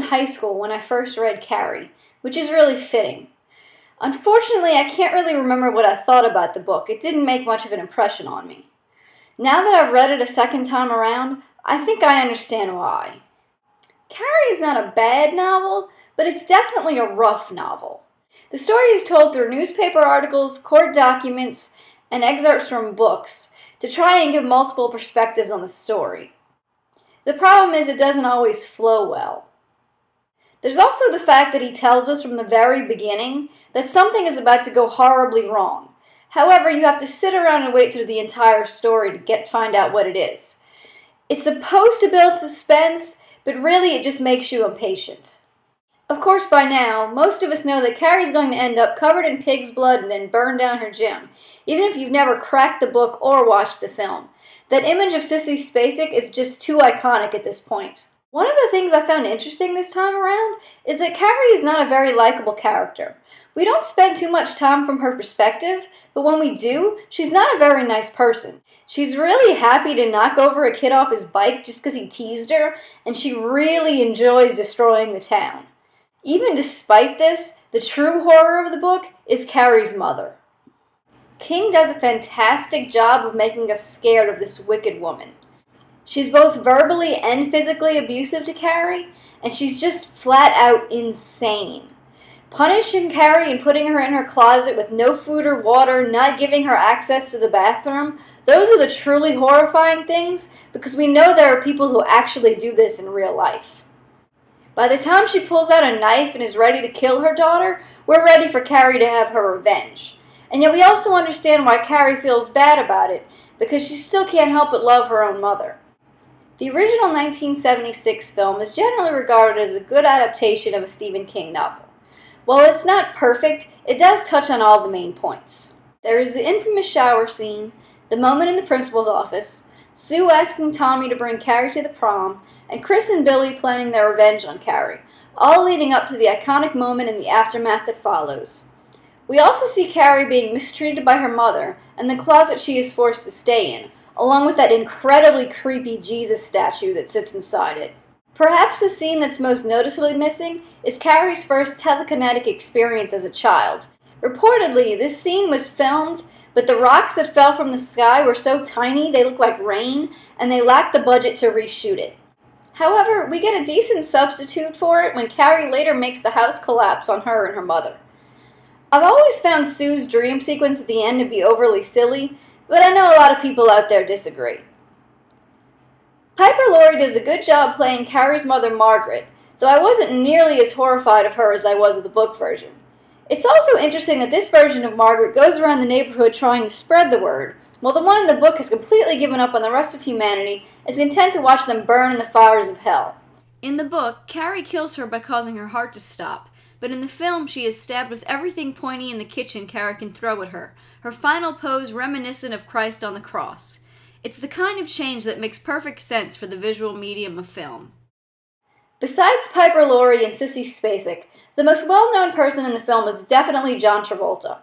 high school when I first read Carrie, which is really fitting. Unfortunately, I can't really remember what I thought about the book. It didn't make much of an impression on me. Now that I've read it a second time around, I think I understand why. Carrie is not a bad novel, but it's definitely a rough novel. The story is told through newspaper articles, court documents, and excerpts from books to try and give multiple perspectives on the story. The problem is it doesn't always flow well. There's also the fact that he tells us from the very beginning that something is about to go horribly wrong. However, you have to sit around and wait through the entire story to find out what it is. It's supposed to build suspense, but really it just makes you impatient. Of course, by now, most of us know that Carrie's going to end up covered in pig's blood and then burn down her gym, even if you've never cracked the book or watched the film. That image of Sissy Spacek is just too iconic at this point. One of the things I found interesting this time around is that Carrie is not a very likable character. We don't spend too much time from her perspective, but when we do, she's not a very nice person. She's really happy to knock over a kid off his bike just because he teased her, and she really enjoys destroying the town. Even despite this, the true horror of the book is Carrie's mother. King does a fantastic job of making us scared of this wicked woman. She's both verbally and physically abusive to Carrie, and she's just flat out insane. Punishing Carrie and putting her in her closet with no food or water, not giving her access to the bathroom, those are the truly horrifying things, because we know there are people who actually do this in real life. By the time she pulls out a knife and is ready to kill her daughter, we're ready for Carrie to have her revenge. And yet we also understand why Carrie feels bad about it, because she still can't help but love her own mother. The original 1976 film is generally regarded as a good adaptation of a Stephen King novel. While it's not perfect, it does touch on all the main points. There is the infamous shower scene, the moment in the principal's office, Sue asking Tommy to bring Carrie to the prom, and Chris and Billy planning their revenge on Carrie, all leading up to the iconic moment in the aftermath that follows. We also see Carrie being mistreated by her mother and the closet she is forced to stay in, along with that incredibly creepy Jesus statue that sits inside it. Perhaps the scene that's most noticeably missing is Carrie's first telekinetic experience as a child. Reportedly, this scene was filmed, but the rocks that fell from the sky were so tiny they looked like rain, and they lacked the budget to reshoot it. However, we get a decent substitute for it when Carrie later makes the house collapse on her and her mother. I've always found Sue's dream sequence at the end to be overly silly, but I know a lot of people out there disagree. Piper Laurie does a good job playing Carrie's mother Margaret, though I wasn't nearly as horrified of her as I was of the book version. It's also interesting that this version of Margaret goes around the neighborhood trying to spread the word, while the one in the book has completely given up on the rest of humanity and is content to watch them burn in the fires of hell. In the book, Carrie kills her by causing her heart to stop, but in the film she is stabbed with everything pointy in the kitchen Carrie can throw at her, her final pose reminiscent of Christ on the cross. It's the kind of change that makes perfect sense for the visual medium of film. Besides Piper Laurie and Sissy Spacek, the most well-known person in the film is definitely John Travolta.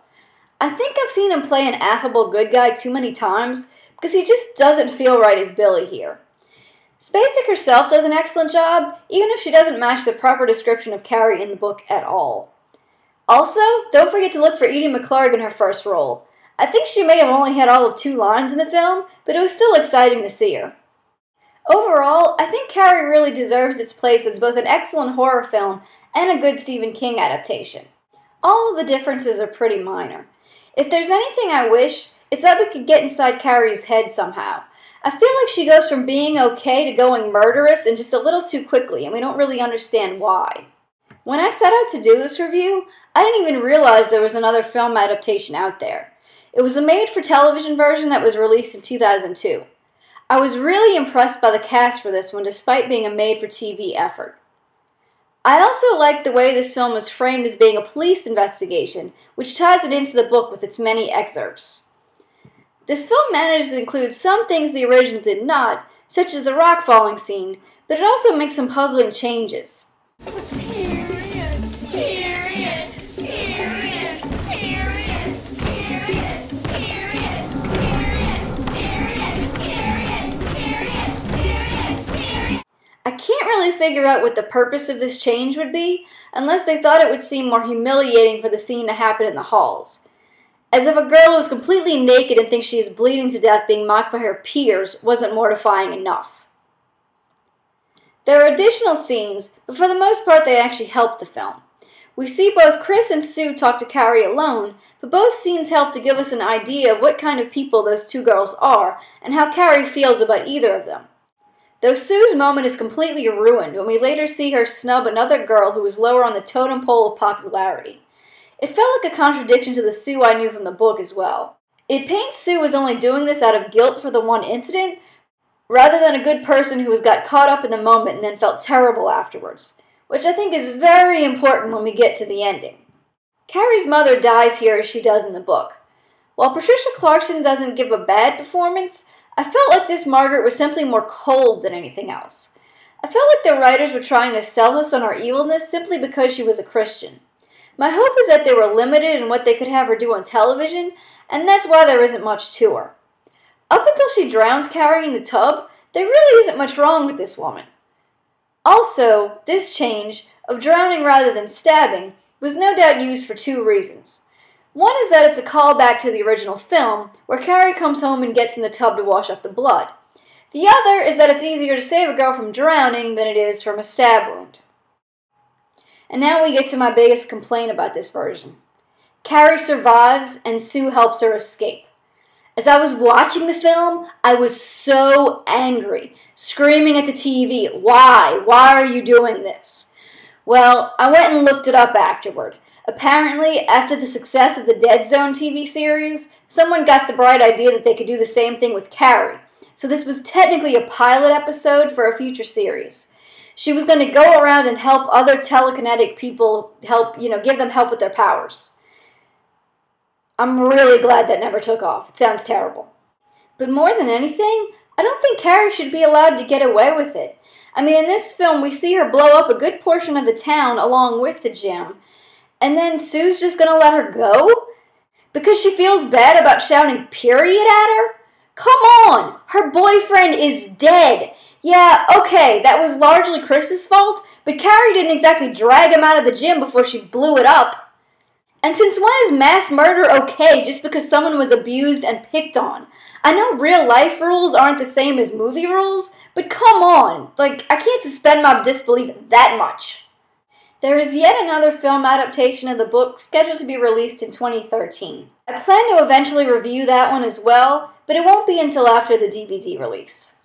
I think I've seen him play an affable good guy too many times, because he just doesn't feel right as Billy here. Spacek herself does an excellent job, even if she doesn't match the proper description of Carrie in the book at all. Also, don't forget to look for Edie McClurg in her first role. I think she may have only had all of 2 lines in the film, but it was still exciting to see her. Overall, I think Carrie really deserves its place as both an excellent horror film and a good Stephen King adaptation. All of the differences are pretty minor. If there's anything I wish, it's that we could get inside Carrie's head somehow. I feel like she goes from being okay to going murderous and just a little too quickly, and we don't really understand why. When I set out to do this review, I didn't even realize there was another film adaptation out there. It was a made-for-television version that was released in 2002. I was really impressed by the cast for this one, despite being a made-for-TV effort. I also liked the way this film was framed as being a police investigation, which ties it into the book with its many excerpts. This film manages to include some things the original did not, such as the rock falling scene, but it also makes some puzzling changes. I can't really figure out what the purpose of this change would be, unless they thought it would seem more humiliating for the scene to happen in the halls. As if a girl who is completely naked and thinks she is bleeding to death being mocked by her peers wasn't mortifying enough. There are additional scenes, but for the most part they actually help the film. We see both Chris and Sue talk to Carrie alone, but both scenes help to give us an idea of what kind of people those two girls are and how Carrie feels about either of them. Though Sue's moment is completely ruined when we later see her snub another girl who was lower on the totem pole of popularity. It felt like a contradiction to the Sue I knew from the book as well. It paints Sue as only doing this out of guilt for the one incident, rather than a good person who has got caught up in the moment and then felt terrible afterwards, which I think is very important when we get to the ending. Carrie's mother dies here as she does in the book. While Patricia Clarkson doesn't give a bad performance, I felt like this Margaret was simply more cold than anything else. I felt like the writers were trying to sell us on her evilness simply because she was a Christian. My hope is that they were limited in what they could have her do on television, and that's why there isn't much to her. Up until she drowns Carrie in the tub, there really isn't much wrong with this woman. Also, this change, of drowning rather than stabbing, was no doubt used for two reasons. One is that it's a callback to the original film, where Carrie comes home and gets in the tub to wash off the blood. The other is that it's easier to save a girl from drowning than it is from a stab wound. And now we get to my biggest complaint about this version. Carrie survives, and Sue helps her escape. As I was watching the film, I was so angry, screaming at the TV, "Why? Why are you doing this?" Well, I went and looked it up afterward. Apparently, after the success of the Dead Zone TV series, someone got the bright idea that they could do the same thing with Carrie. So this was technically a pilot episode for a future series. She was going to go around and help other telekinetic people, give them help with their powers. I'm really glad that never took off. It sounds terrible. But more than anything, I don't think Carrie should be allowed to get away with it. I mean, in this film, we see her blow up a good portion of the town along with the gym, and then Sue's just gonna let her go? Because she feels bad about shouting period at her? Come on! Her boyfriend is dead! Yeah, okay, that was largely Chris's fault, but Carrie didn't exactly drag him out of the gym before she blew it up. And since when is mass murder okay just because someone was abused and picked on? I know real life rules aren't the same as movie rules, but come on, I can't suspend my disbelief that much. There is yet another film adaptation of the book scheduled to be released in 2013. I plan to eventually review that one as well, but it won't be until after the DVD release.